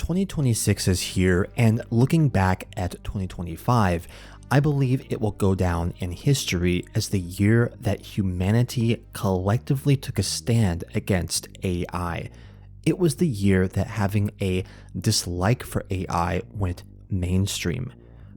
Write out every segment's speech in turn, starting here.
2026 is here, and looking back at 2025, I believe it will go down in history as the year that humanity collectively took a stand against AI. It was the year that having a dislike for AI went mainstream.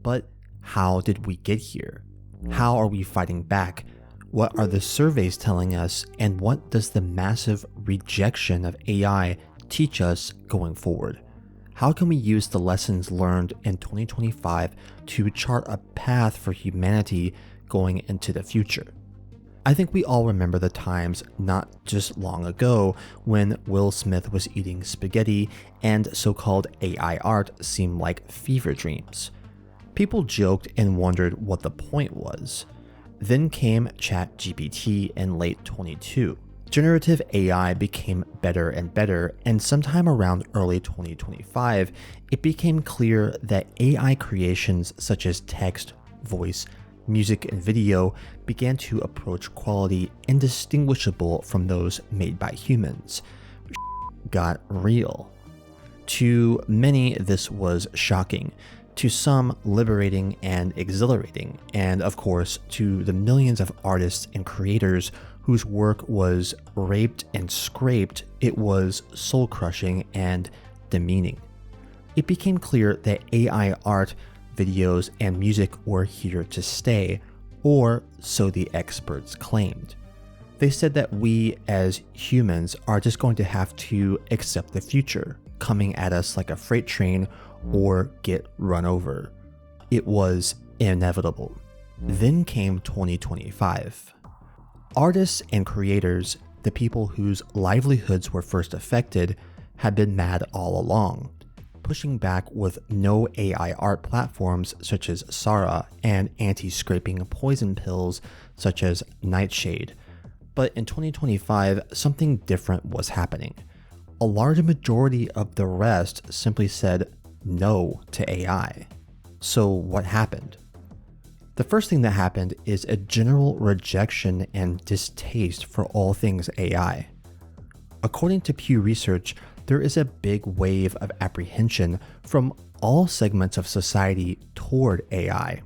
But how did we get here? How are we fighting back? What are the surveys telling us, and what does the massive rejection of AI teach us going forward? How can we use the lessons learned in 2025 to chart a path for humanity going into the future? I think we all remember the times not just long ago when Will Smith was eating spaghetti and so-called AI art seemed like fever dreams. People joked and wondered what the point was. Then came ChatGPT in late 2022. Generative AI became better and better, and sometime around early 2025, it became clear that AI creations such as text, voice, music, and video began to approach quality indistinguishable from those made by humans. Got real. To many, this was shocking. To some, liberating and exhilarating, and of course, to the millions of artists and creators whose work was raped and scraped, it was soul-crushing and demeaning. It became clear that AI art, videos, and music were here to stay, or so the experts claimed. They said that we as humans are just going to have to accept the future, coming at us like a freight train or get run over. It was inevitable. Then came 2025. Artists and creators, the people whose livelihoods were first affected, had been mad all along, pushing back with no AI art platforms such as Sara and anti-scraping poison pills such as Nightshade. But in 2025, something different was happening. A large majority of the rest simply said no to AI. So what happened? The first thing that happened is a general rejection and distaste for all things AI. According to Pew Research, there is a big wave of apprehension from all segments of society toward AI.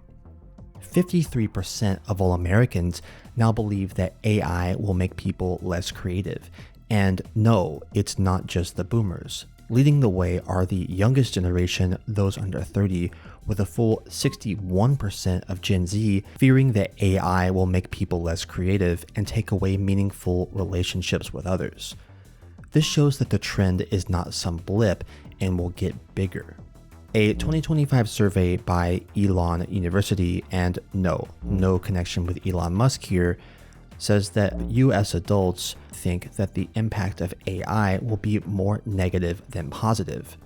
53% of all Americans now believe that AI will make people less creative. And no, it's not just the boomers. Leading the way are the youngest generation, those under 30, with a full 61% of Gen Z fearing that AI will make people less creative and take away meaningful relationships with others. This shows that the trend is not some blip and will get bigger. A 2025 survey by Elon University, and no connection with Elon Musk here, says that US adults think that the impact of AI will be more negative than positive,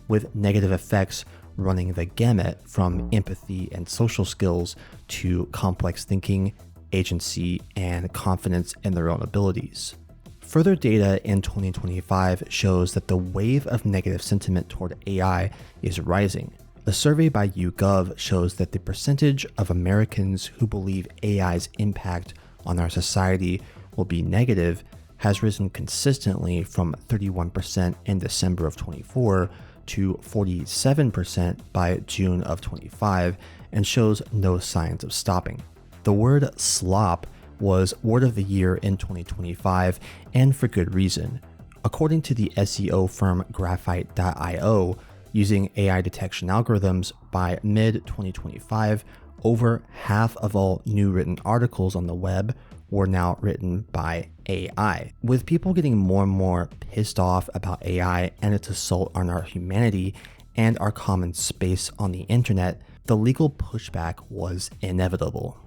with negative effects running the gamut from empathy and social skills to complex thinking, agency, and confidence in their own abilities. Further data in 2025 shows that the wave of negative sentiment toward AI is rising. A survey by YouGov shows that the percentage of Americans who believe AI's impact on our society will be negative has risen consistently from 31% in December of 24 to 47% by June of 25 and shows no signs of stopping. The word slop was word of the year in 2025, and for good reason. According to the SEO firm Graphite.io, using AI detection algorithms, by mid-2025, over half of all new written articles on the web were now written by AI. With people getting more and more pissed off about AI and its assault on our humanity and our common space on the internet, the legal pushback was inevitable.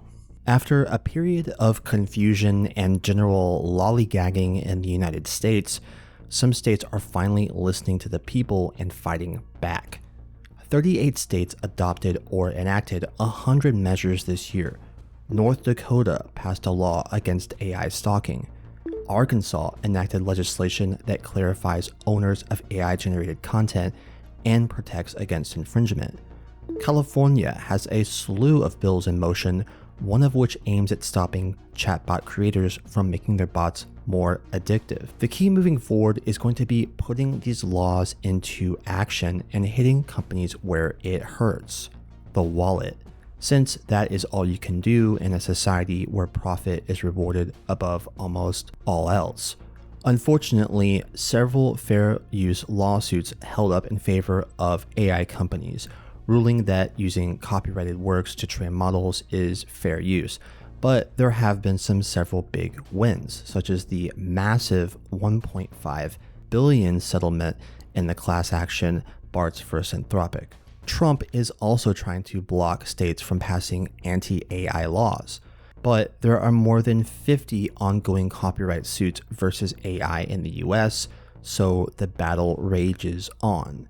After a period of confusion and general lollygagging in the United States, some states are finally listening to the people and fighting back. 38 states adopted or enacted 100 measures this year. North Dakota passed a law against AI stalking. Arkansas enacted legislation that clarifies owners of AI-generated content and protects against infringement. California has a slew of bills in motion, one of which aims at stopping chatbot creators from making their bots more addictive. The key moving forward is going to be putting these laws into action and hitting companies where it hurts, the wallet, since that is all you can do in a society where profit is rewarded above almost all else. Unfortunately, several fair use lawsuits held up in favor of AI companies, ruling that using copyrighted works to train models is fair use. But there have been several big wins, such as the massive $1.5 billion settlement in the class action Bart's vs. Anthropic. Trump is also trying to block states from passing anti-AI laws, but there are more than 50 ongoing copyright suits versus AI in the US, so the battle rages on.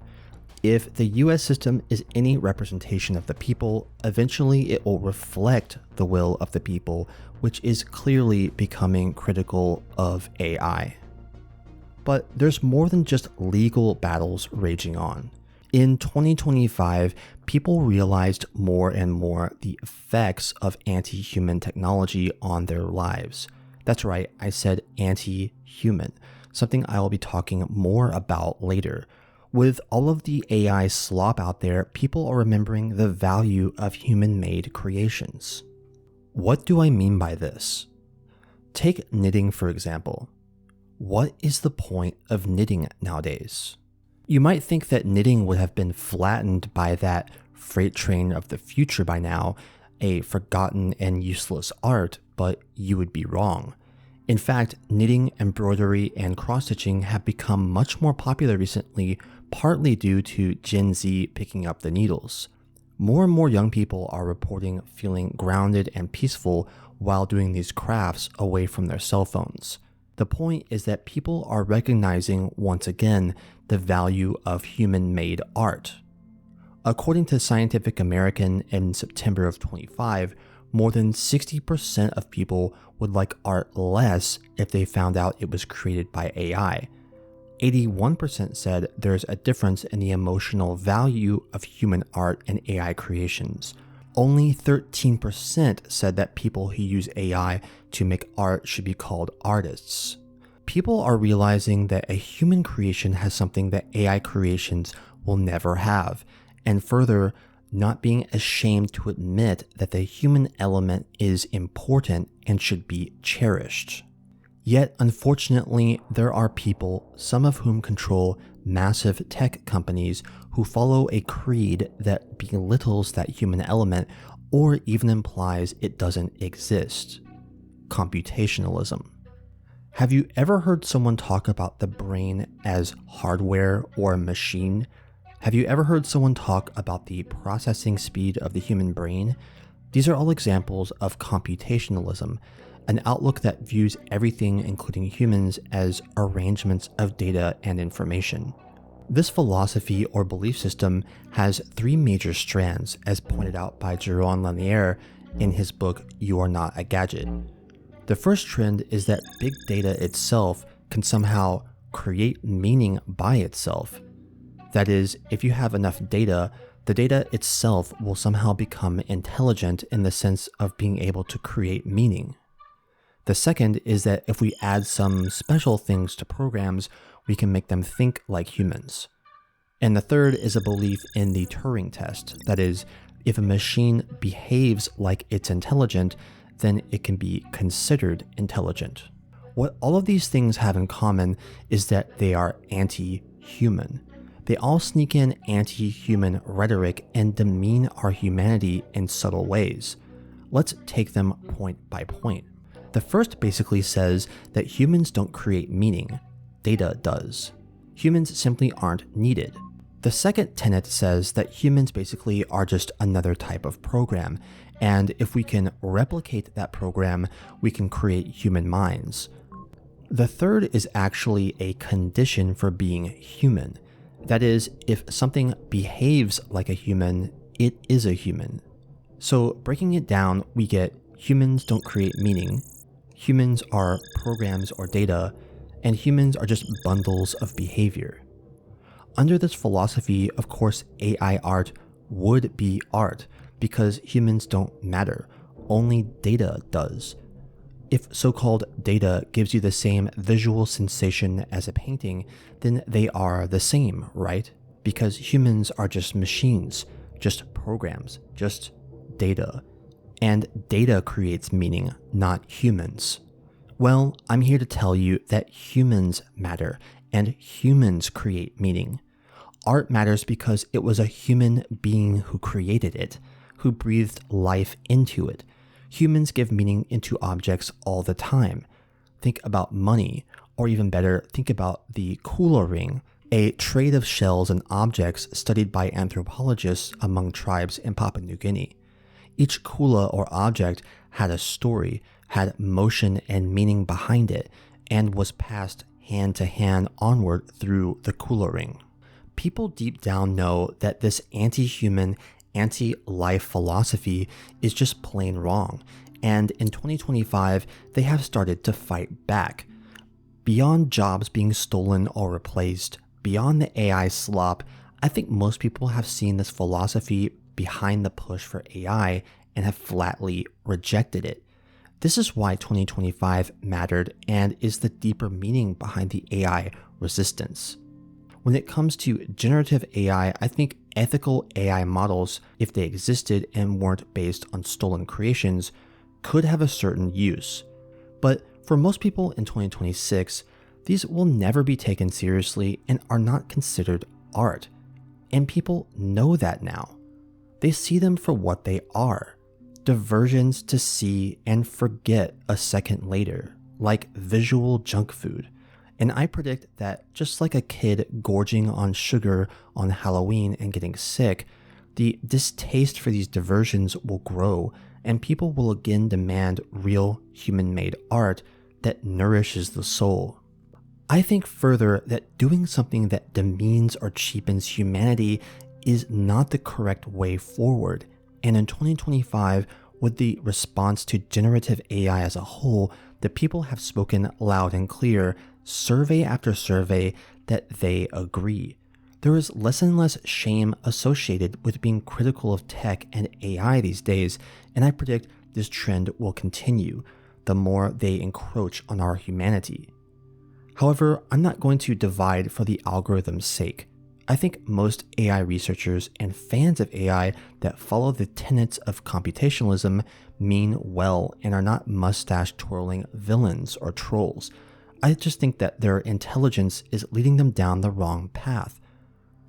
If the US system is any representation of the people, eventually it will reflect the will of the people, which is clearly becoming critical of AI. But there's more than just legal battles raging on. In 2025, people realized more and more the effects of anti-human technology on their lives. That's right, I said anti-human, something I will be talking more about later. With all of the AI slop out there, people are remembering the value of human-made creations. What do I mean by this? Take knitting, for example. What is the point of knitting nowadays? You might think that knitting would have been flattened by that freight train of the future by now, a forgotten and useless art, but you would be wrong. In fact, knitting, embroidery, and cross-stitching have become much more popular recently, partly due to Gen Z picking up the needles. More and more young people are reporting feeling grounded and peaceful while doing these crafts away from their cell phones. The point is that people are recognizing once again the value of human-made art. According to Scientific American in September of 25, more than 60% of people would like art less if they found out it was created by AI. 81% said there's a difference in the emotional value of human art and AI creations. Only 13% said that people who use AI to make art should be called artists. People are realizing that a human creation has something that AI creations will never have, and further, not being ashamed to admit that the human element is important and should be cherished. Yet, unfortunately, there are people, some of whom control massive tech companies, who follow a creed that belittles that human element or even implies it doesn't exist. Computationalism. Have you ever heard someone talk about the brain as hardware or machine? Have you ever heard someone talk about the processing speed of the human brain? These are all examples of computationalism, an outlook that views everything, including humans, as arrangements of data and information. This philosophy or belief system has three major strands, as pointed out by Jaron Lanier in his book, You Are Not a Gadget. The first trend is that big data itself can somehow create meaning by itself. That is, if you have enough data, the data itself will somehow become intelligent in the sense of being able to create meaning. The second is that if we add some special things to programs, we can make them think like humans. And the third is a belief in the Turing test. That is, if a machine behaves like it's intelligent, then it can be considered intelligent. What all of these things have in common is that they are anti-human. They all sneak in anti-human rhetoric and demean our humanity in subtle ways. Let's take them point by point. The first basically says that humans don't create meaning, data does. Humans simply aren't needed. The second tenet says that humans basically are just another type of program, and if we can replicate that program, we can create human minds. The third is actually a condition for being human. That is, if something behaves like a human, it is a human. So breaking it down, we get humans don't create meaning, humans are programs or data, and humans are just bundles of behavior. Under this philosophy, of course, AI art would be art because humans don't matter, only data does. If so-called data gives you the same visual sensation as a painting, then they are the same, right? Because humans are just machines, just programs, just data. And data creates meaning, not humans. Well, I'm here to tell you that humans matter, and humans create meaning. Art matters because it was a human being who created it, who breathed life into it. Humans give meaning into objects all the time. Think about money, or even better, think about the Kula ring, a trade of shells and objects studied by anthropologists among tribes in Papua New Guinea. Each Kula or object had a story, had motion and meaning behind it, and was passed hand to hand onward through the Kula ring. People deep down know that this anti-human, anti-life philosophy is just plain wrong, and in 2025, they have started to fight back. Beyond jobs being stolen or replaced, beyond the AI slop, I think most people have seen this philosophy behind the push for AI and have flatly rejected it. This is why 2025 mattered and is the deeper meaning behind the AI resistance. When it comes to generative AI, I think ethical AI models, if they existed and weren't based on stolen creations, could have a certain use. But for most people in 2026, these will never be taken seriously and are not considered art. And people know that now. They see them for what they are, diversions to see and forget a second later, like visual junk food. And I predict that just like a kid gorging on sugar on Halloween and getting sick, the distaste for these diversions will grow and people will again demand real human-made art that nourishes the soul. I think further that doing something that demeans or cheapens humanity is not the correct way forward. And in 2025, with the response to generative AI as a whole, the people have spoken loud and clear, survey after survey, that they agree. There is less and less shame associated with being critical of tech and AI these days, and I predict this trend will continue the more they encroach on our humanity. However, I'm not going to divide for the algorithm's sake. I think most AI researchers and fans of AI that follow the tenets of computationalism mean well and are not mustache-twirling villains or trolls. I just think that their intelligence is leading them down the wrong path.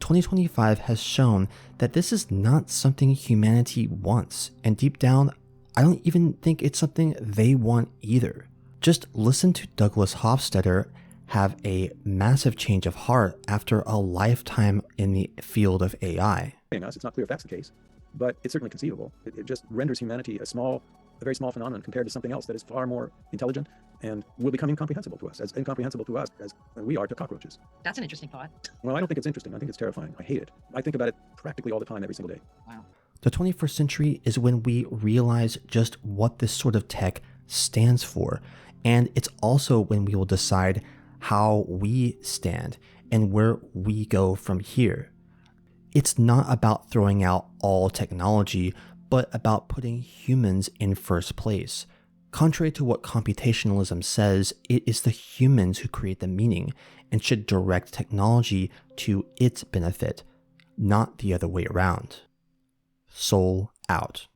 2025 has shown that this is not something humanity wants, and deep down, I don't even think it's something they want either. Just listen to Douglas Hofstadter have a massive change of heart after a lifetime in the field of AI. It's not clear if that's the case, but it's certainly conceivable. It just renders humanity a very small phenomenon compared to something else that is far more intelligent and will become incomprehensible to us, as incomprehensible to us as we are to cockroaches. That's an interesting thought. Well, I don't think it's interesting. I think it's terrifying. I hate it. I think about it practically all the time, every single day. Wow. The 21st century is when we realize just what this sort of tech stands for, and it's also when we will decide how we stand and where we go from here. It's not about throwing out all technology, but about putting humans in first place. Contrary to what computationalism says, it is the humans who create the meaning and should direct technology to its benefit, not the other way around. Soul out.